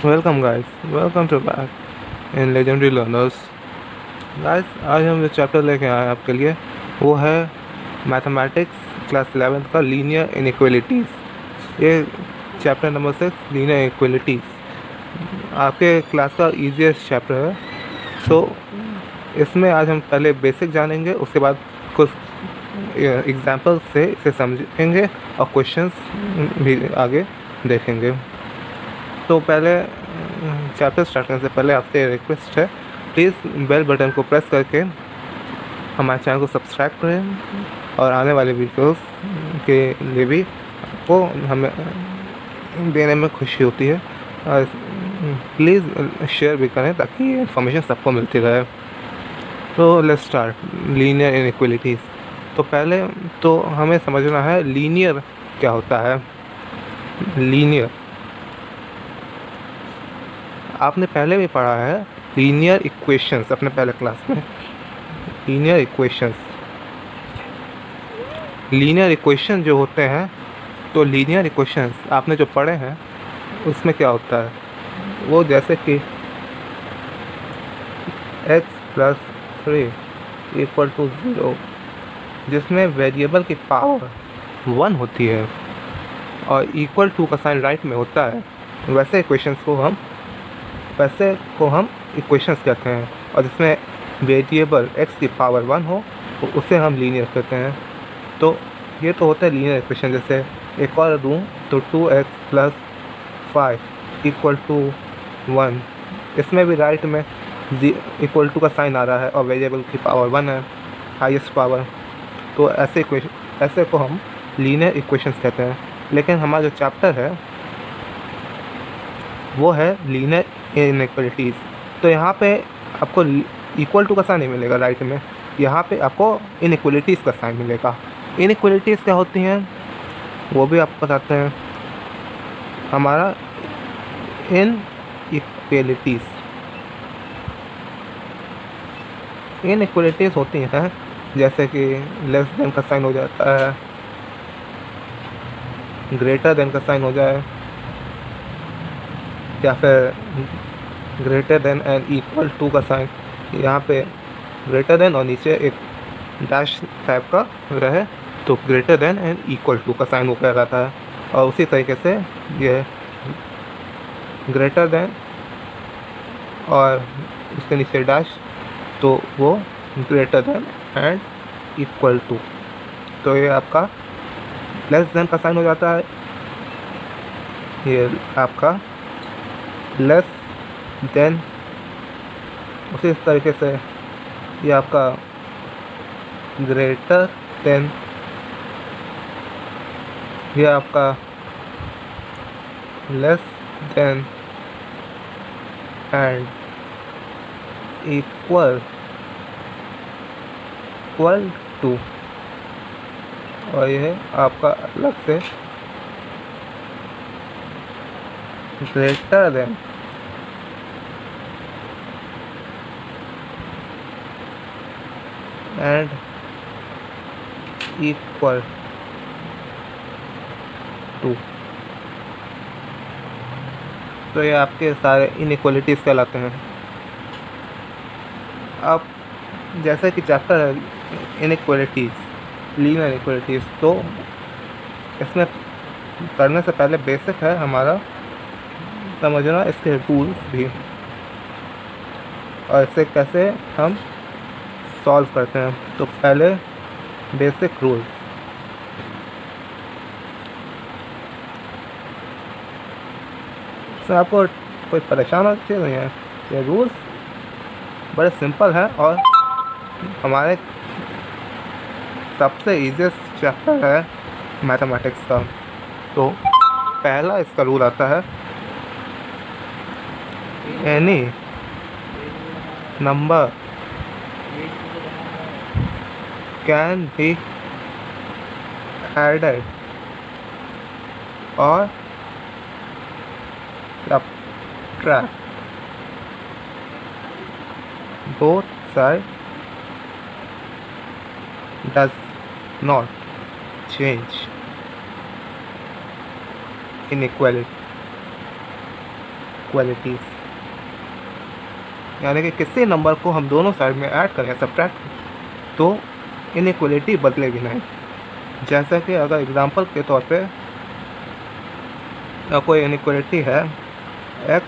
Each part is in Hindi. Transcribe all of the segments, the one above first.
Welcome guys, welcome to back in Legendary Learners. Guys, आज हम जो चैप्टर लेके आए हैं आपके लिए वो है मैथमेटिक्स क्लास 11 का लीनियर इनइक्वलिटीज़। ये चैप्टर नंबर 6 लीनियर इक्वलिटीज़ आपके क्लास का इजीएस्ट चैप्टर है। सो इसमें आज हम पहले बेसिक जानेंगे, उसके बाद कुछ एग्जाम्पल से इसे समझेंगे और क्वेश्चंस भी आगे देखेंगे। तो पहले चैप्टर स्टार्ट करने से पहले आपसे रिक्वेस्ट है, प्लीज़ बेल बटन को प्रेस करके हमारे चैनल को सब्सक्राइब करें और आने वाले वीडियोस के लिए भी आपको हमें देने में खुशी होती है। और प्लीज़ शेयर भी करें ताकि ये इन्फॉर्मेशन सबको मिलती रहे। तो लेट्स स्टार्ट लीनियर इनइक्वलिटीज़। तो पहले तो हमें समझना है लीनियर क्या होता है। लीनियर आपने पहले भी पढ़ा है, लीनियर इक्वेशंस अपने पहले क्लास में। लीनियर इक्वेशन जो होते हैं, तो लीनियर इक्वेशंस आपने जो पढ़े हैं उसमें क्या होता है, वो जैसे कि x+3 = 0, जिसमें वेरिएबल की पावर 1 होती है और इक्वल टू का साइन राइट में होता है, वैसे इक्वेशंस कहते हैं। और जिसमें वेरिएबल x की पावर 1 हो तो उसे हम लीनियर कहते हैं। तो ये तो होता है लीनियर इक्वेशन। जैसे एक और दूँ तो 2x + 5 = 1, इसमें भी राइट में इक्वल टू का साइन आ रहा है और वेरिएबल की पावर 1 है, हाईएस्ट पावर। तो ऐसे को हम लीनियर इक्वेशंस कहते हैं। लेकिन हमारा जो चैप्टर है वो है लीनियर इनइक्वलिटीज़। तो यहाँ पे आपको इक्वल टू का साइन नहीं मिलेगा राइट में, यहाँ पे आपको इनइक्वलिटीज़ का साइन मिलेगा। इनइक्वलिटीज़ क्या होती हैं वो भी आपको बताते हैं। हमारा इनइक्वलिटीज़ होती हैं जैसे कि लेस देन का साइन हो जाता है, ग्रेटर देन का साइन हो जाए, या फिर greater than and equal to का साइन। यहाँ पे ग्रेटर देन और नीचे एक डैश टाइप का रहे तो greater than and equal to का साइन वो कहलाता है। और उसी तरीके से ये ग्रेटर देन और उसके नीचे डैश तो वो greater than and equal to. तो ये आपका लेस देन का साइन हो जाता है, ये आपका लेस देन। उसी तरीके से ये आपका ग्रेटर देन, ये आपका less than and equal to, और यह आपका अलग से greater than and equal to. तो ये आपके सारे इनइक्वलिटीज़ कहलाते हैं। अब जैसे कि चैप्टर है इनइक्वलिटीज़, लीनियर इनइक्वलिटीज़, तो इसमें करने से पहले बेसिक है हमारा समझना इसके रूल्स भी और इसे कैसे हम सॉल्व करते हैं। तो पहले बेसिक रूल। इसमें आपको कोई परेशान होना चाहिए नहीं है, ये रूल्स बड़े सिंपल हैं और हमारे सबसे ईजीएस्ट चैप्टर है मैथमेटिक्स का। तो पहला इसका रूल आता है, any number can be added और subtract, both side does not change inequality. इनइक्वालिटीज़, यानी कि किसी नंबर को हम दोनों साइड में ऐड करें सब्ट्रैक्ट तो इनइक्वालिटी बदलेगी नहीं। जैसा कि अगर एग्जांपल के तौर पे कोई इनइक्वालिटी है x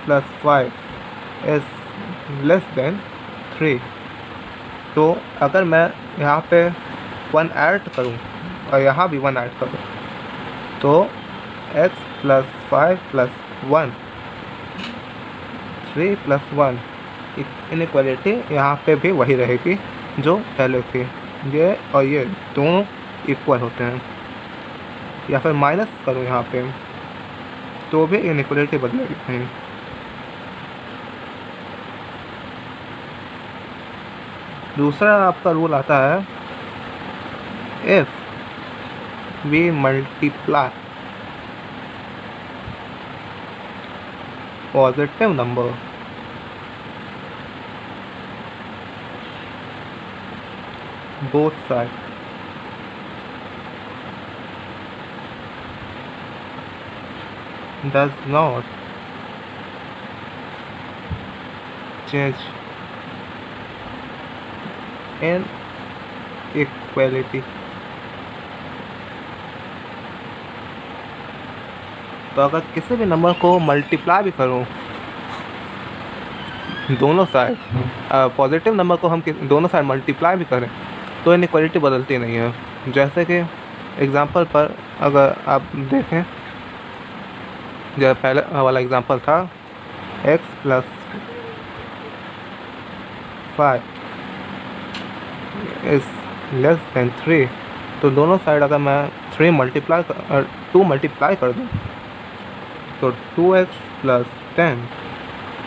+ 5 इज़ << 3, तो अगर मैं यहाँ पे 1 ऐड करूँ और यहाँ भी 1 ऐड करूँ तो x + 5 + 1 3 + 1 इनइक्वालिटी यहाँ पे भी वही रहेगी जो पहले थी। ये और ये दोनों इक्वल होते हैं। या फिर माइनस करूँ यहाँ पे तो भी इनइक्वालिटी बदलेगी नहीं। दूसरा आपका रूल आता है if we multiply positive number both sides does not change in equality। तो अगर किसी भी नंबर को मल्टीप्लाई भी करूं दोनों साइड, पॉजिटिव नंबर को हम दोनों साइड मल्टीप्लाई भी करें तो इनइक्वालिटी बदलती नहीं है। जैसे कि एग्जांपल पर अगर आप देखें, जो पहले वाला एग्जांपल था x + 5 इज़ << 3, तो दोनों साइड अगर मैं 2 मल्टीप्लाई कर दूँ तो 2x + 10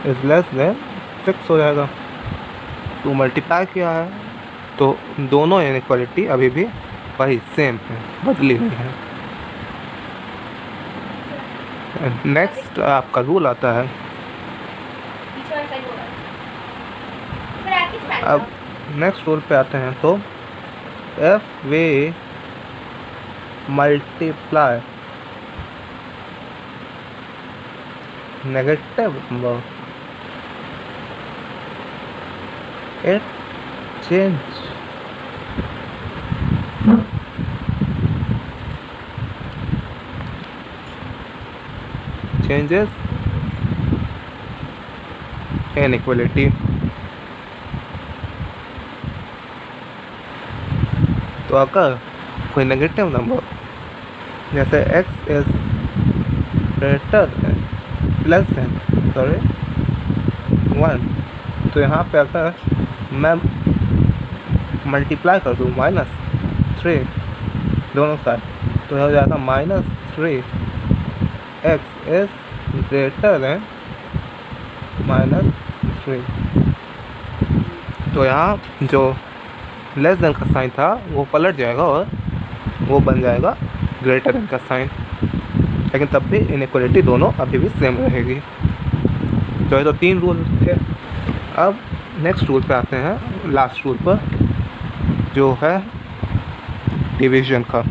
इज़ << 6 हो जाएगा। 2 मल्टीप्लाई किया है तो दोनों इनइक्वालिटी अभी भी वही सेम है, बदली नहीं है। नेक्स्ट आपका रूल आता है, अब नेक्स्ट रूल पे आते हैं तो if we multiply negative number it changes inequality। तो अगर कोई नेगेटिव नंबर जैसे x इज << 1, तो यहाँ पे अगर मैं मल्टीप्लाई कर दूँ -3 दोनों साइड तो हो जाएगा -3 x इज << -3। तो यहाँ जो लेस देन का साइन था वो पलट जाएगा और वो बन जाएगा ग्रेटर देन का साइन, लेकिन तब भी इनइक्वालिटी दोनों अभी भी सेम रहेगी। तो ये तो 3 रूल थे। अब नेक्स्ट रूल पे आते हैं, लास्ट रूल पर, जो है डिवीजन का।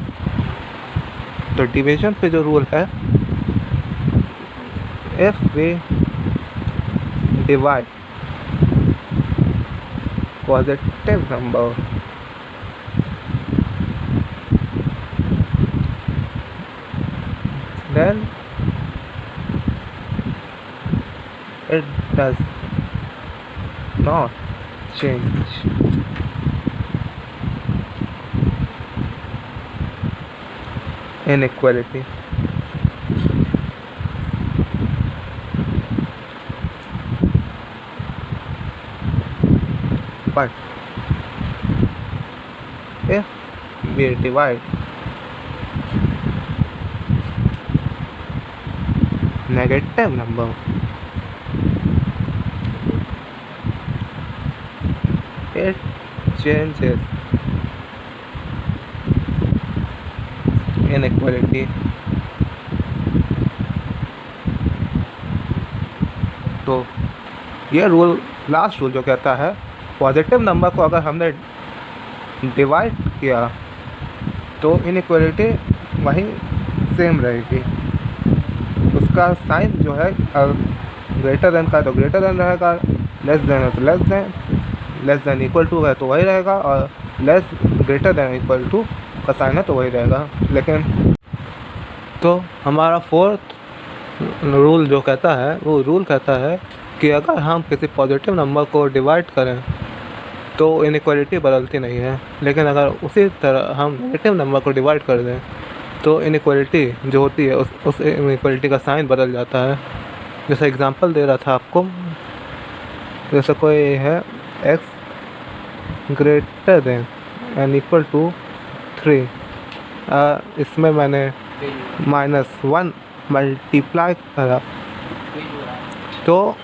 तो डिवीजन पे जो रूल है, if we divide positive number then it does not change inequality। But if we divide negative number it changes inequality। तो ये रूल, लास्ट रूल जो कहता है पॉजिटिव नंबर को अगर हमने डिवाइड किया तो इनइक्वालिटी वहीं सेम रहेगी। उसका इसका साइन जो है ग्रेटर देन का है तो ग्रेटर देन रहेगा, लेस देन है तो लेस देन इक्वल टू है तो वही रहेगा, और less greater than equal to का साइन है तो वही रहेगा। लेकिन तो हमारा फोर्थ रूल जो कहता है, वो रूल कहता है कि अगर हम किसी पॉजिटिव नंबर को डिवाइड करें तो इनइक्वालिटी बदलती नहीं है, लेकिन अगर उसी तरह हम नेगेटिव नंबर को डिवाइड कर दें तो इनइक्वालिटी जो होती है उस इनइक्वालिटी का साइन बदल जाता है। जैसे एग्जांपल दे रहा था आपको, जैसे कोई है x greater than and equal to 3, इसमें मैंने -1 मल्टीप्लाई करा तो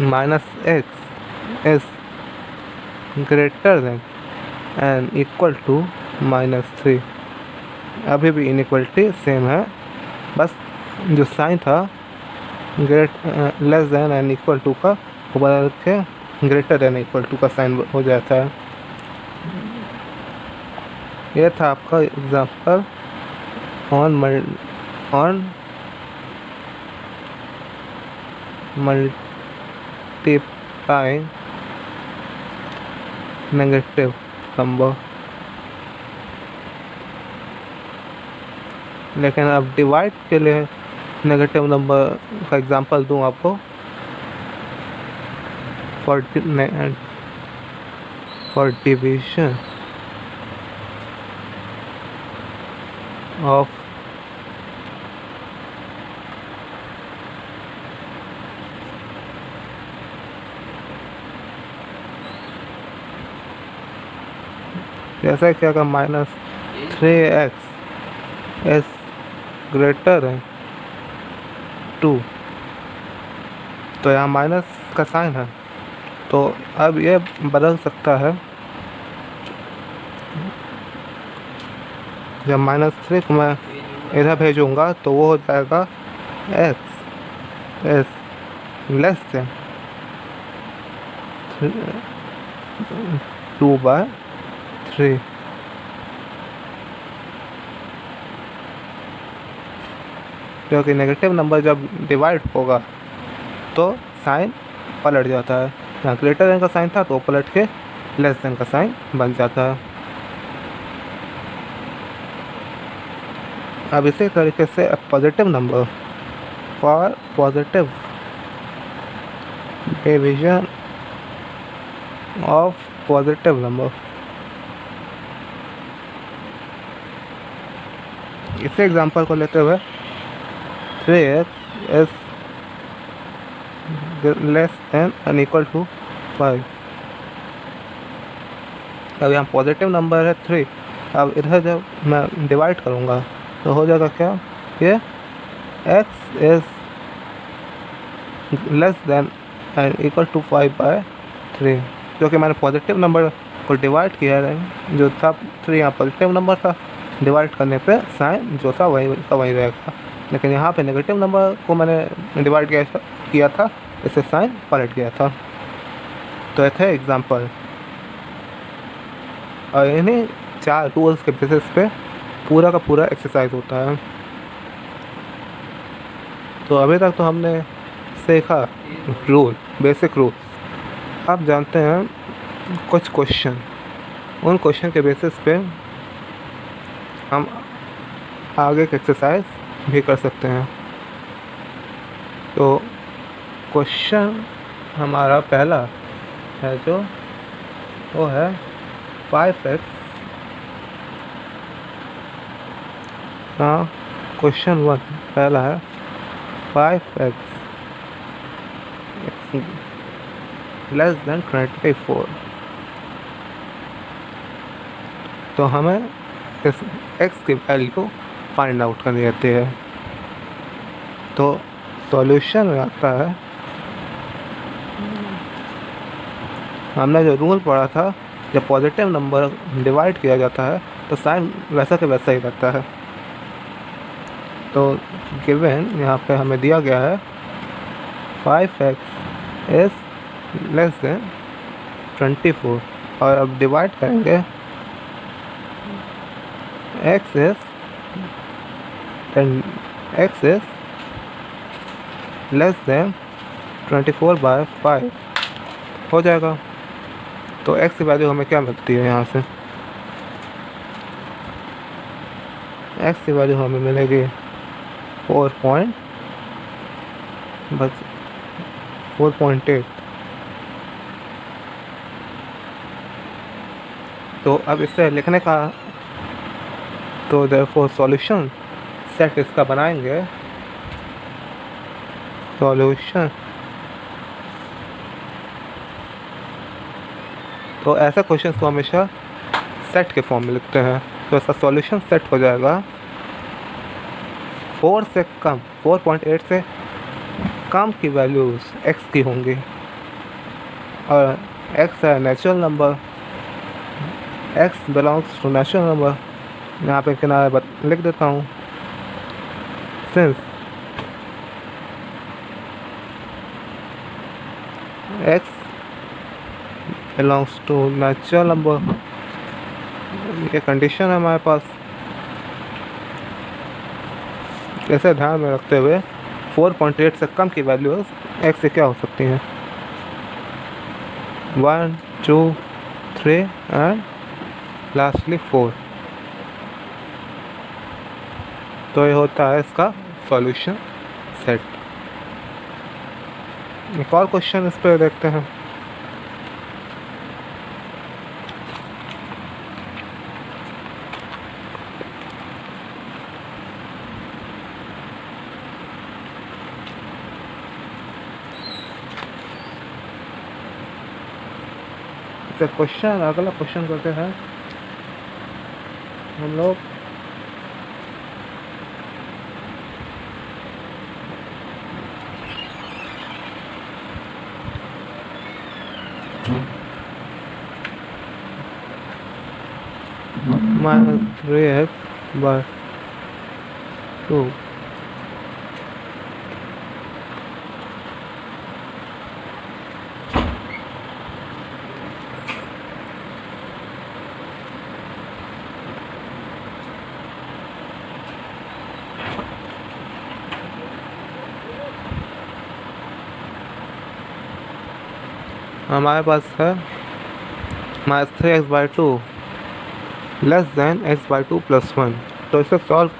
-x is greater than and equal to -3। अभी भी इनइक्वलिटी सेम है, बस जो साइन था less than and equal to का वो बदल के ग्रेटर देन इक्वल टू का साइन हो जाता है। ये था आपका example on multiplying negative number. लेकिन अब डिवाइड के लिए नेगेटिव नंबर का एग्जांपल दूं आपको, फॉर डिवीजन ऑफ जैसा कि अगर -3x इज ग्रेटर देन 2 तो यहाँ माइनस का साइन है, तो अब ये बदल सकता है। जब -3 को मैं इधर भेजूँगा तो वो हो जाएगा x इज लेस देन 2/3। क्योंकि नेगेटिव नंबर जब डिवाइड होगा तो साइन पलट जाता है, यहाँ ग्रेटर देन का साइन था तो पलट के लेस देन का साइन बन जाता है। अब इसी तरीके से positive number for positive division of positive number, इसी एग्जांपल को लेते हुए 3x is less than and equal to 5। अब यहाँ पॉजिटिव नंबर है 3, अब इधर जब मैं डिवाइड करूँगा तो हो जाएगा क्या, ये x is less than and equal to 5/3, क्योंकि मैंने पॉजिटिव नंबर को डिवाइड किया है, जो था 3 यहाँ पॉजिटिव नंबर था, डिवाइड करने पे साइन जो था वही का वही रहेगा। लेकिन यहाँ पे नेगेटिव नंबर को मैंने डिवाइड किया था, इससे साइन पलट गया था। तो ये थे एग्जांपल, और इन्हीं 4 रूल्स के बेसिस पे पूरा का पूरा एक्सरसाइज होता है। तो अभी तक तो हमने सीखा रूल, बेसिक रूल। आप जानते हैं कुछ क्वेश्चन, उन क्वेश्चन के बेसिस पे हम आगे के एक्सरसाइज भी कर सकते हैं। तो क्वेश्चन हमारा पहला है जो वो है 5x। हाँ, क्वेश्चन 1 पहला है 5x लेस देन 24। तो हमें इस x की वैल्यू फाइंड आउट करनी रहती है। तो सॉल्यूशन में आता है, हमने जो रूल पढ़ा था, जब पॉजिटिव नंबर डिवाइड किया जाता है तो साइन वैसा के वैसा ही रहता है। तो गिवन यहाँ पे हमें दिया गया है 5x इज लेस देन 24, और अब डिवाइड करेंगे x is x is less then 24/5 हो जाएगा। तो x की वैल्यू हमें क्या मिलती है यहाँ से? x की वैल्यू हमें मिलेगी 4.8। तो अब इसे लिखने का, तो देयरफॉर सॉल्यूशन सेट इसका बनाएंगे। सॉल्यूशन, तो ऐसे क्वेश्चंस को हमेशा सेट के फॉर्म में लिखते हैं। तो इसका सॉल्यूशन सेट हो जाएगा 4 से कम, 4.8 से कम की वैल्यूज़ x की होंगी, और x है natural number, x belongs to natural number. यहाँ पे किनारे लिख देता हूँ, since x belongs to natural number, ये कंडीशन है हमारे पास। इसे ध्यान में रखते हुए 4.8 से कम की वैल्यूज x से क्या हो सकती हैं? 1, 2, 3 एंड लास्टली 4। तो ये होता है इसका सॉल्यूशन सेट। एक और क्वेश्चन इस पर देखते हैं। क्वेश्चन, अगला क्वेश्चन करते हैं हम लोग। -3x/2 हमारे पास है -3x/2 लेस देन x/2 + 1। तो इसे सॉल्व,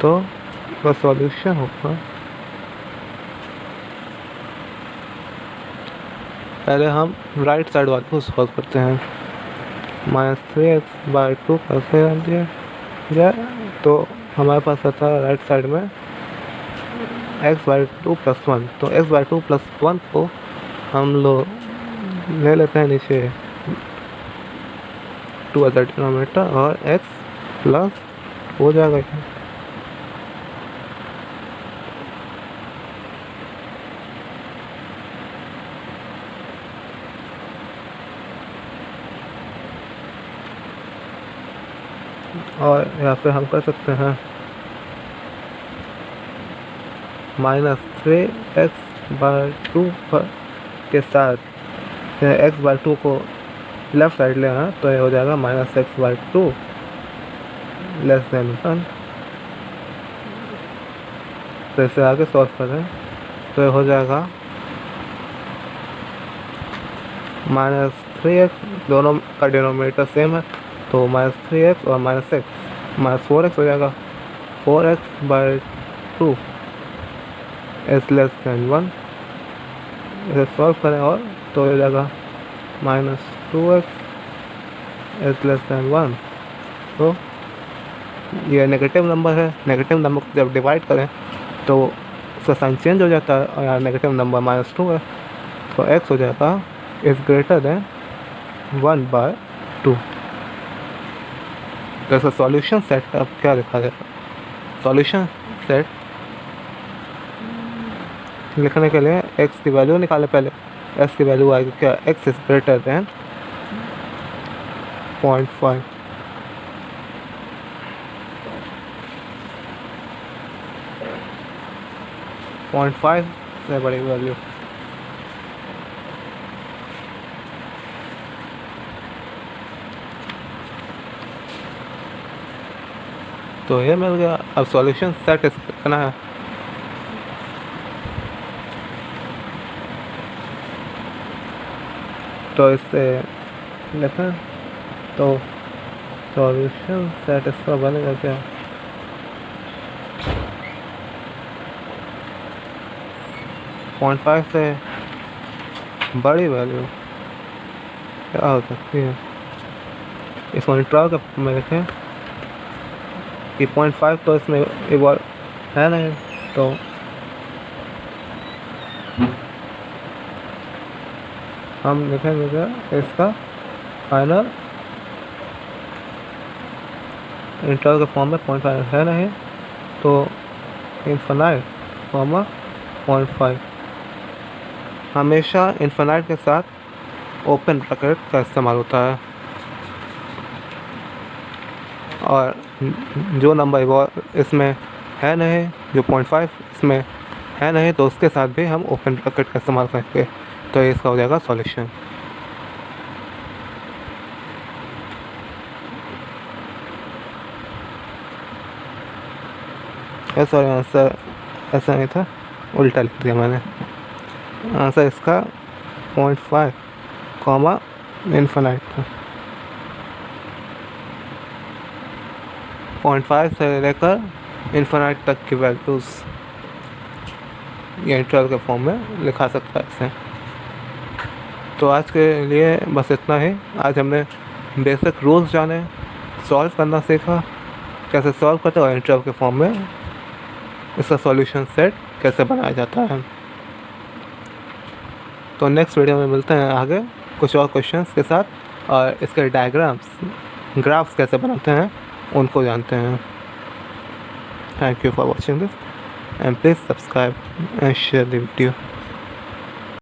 तो सॉल्यूशन होगा, पहले हम राइट साइड वाले को सॉल्व करते हैं। -3x/2 कैसे दिया जाए, तो हमारे पास आता है राइट साइड में x/2 + 1। तो x/2 + 1 को हम लोग ले लेते हैं नीचे 2 एज डिनोमिनेटर, और x प्लस हो जाएगा। और यहाँ पे हम कर सकते हैं -3x/2 के साथ x/2 को लेफ्ट साइड ले आना, तो ये हो जाएगा -x/2 लेस देन 1। तो इसे आगे सॉल्व करें, तो ये हो जाएगा -3x, दोनों का डिनोमिनेटर सेम है, तो -3x और -x, -4x हो जाएगा। 4x/2 is less then 1। इसे सॉल्व करें, और तो हो जाएगा -2x इज लेस देन 1। तो ये नेगेटिव नंबर है, नेगेटिव नंबर को जब डिवाइड करें तो उसका साइन चेंज हो जाता है, और यहाँ नेगेटिव नंबर -2 है, तो x हो जाएगा इज ग्रेटर देन 1/2। तो इसका सॉल्यूशन सेट अब क्या लिखा जाएगा? सॉल्यूशन सेट लिखने के लिए x की वैल्यू निकालें पहले। x की वैल्यू आएगी क्या? x is greater then 0.5। 0.5 से बड़ी वैल्यू। तो ये मिल गया। अब सॉल्यूशन सेट करना है। तो इससे लिखें तो सॉल्यूशन सेट इसका बनेगा क्या? पॉइंट 5 से बड़ी वैल्यू क्या हो सकती है? इसको इंट्रा का में देखें कि 0.5 तो इसमें इवॉल्व है नहीं, तो हम देखेंगे क्या इसका फाइनल इंटरवल के फॉर्म में 0.5 है नहीं, तो इन्फिनाइट कॉमा 0.5 हमेशा इन्फिनाइट के साथ ओपन ब्रैकेट का इस्तेमाल होता है। और जो नंबर इसमें है नहीं, जो 0.5 इसमें है नहीं, तो उसके साथ भी हम ओपन ब्रैकेट का इस्तेमाल करेंगे। तो इसका हो जाएगा सॉल्यूशन। सॉरी, आंसर ऐसा नहीं था, उल्टा लिख दिया मैंने। आंसर इसका 0.5 कॉमा इन्फिनाइट था। 0.5 से लेकर इन्फिनाइट तक की वैल्यूज़ ये इंटीग्रल के फॉर्म में लिखा सकता है इसे। तो आज के लिए बस इतना ही। आज हमने बेसिक रूल्स जाने, सॉल्व करना सीखा, कैसे सॉल्व करते हैं और इंटीग्रल के फॉर्म में इसका सॉल्यूशन सेट कैसे बनाया जाता है। तो नेक्स्ट वीडियो में मिलते हैं आगे कुछ और क्वेश्चंस के साथ, और इसके डायग्राम्स, ग्राफ्स कैसे बनाते हैं उनको जानते हैं। Thank you for watching this and please subscribe and share the video.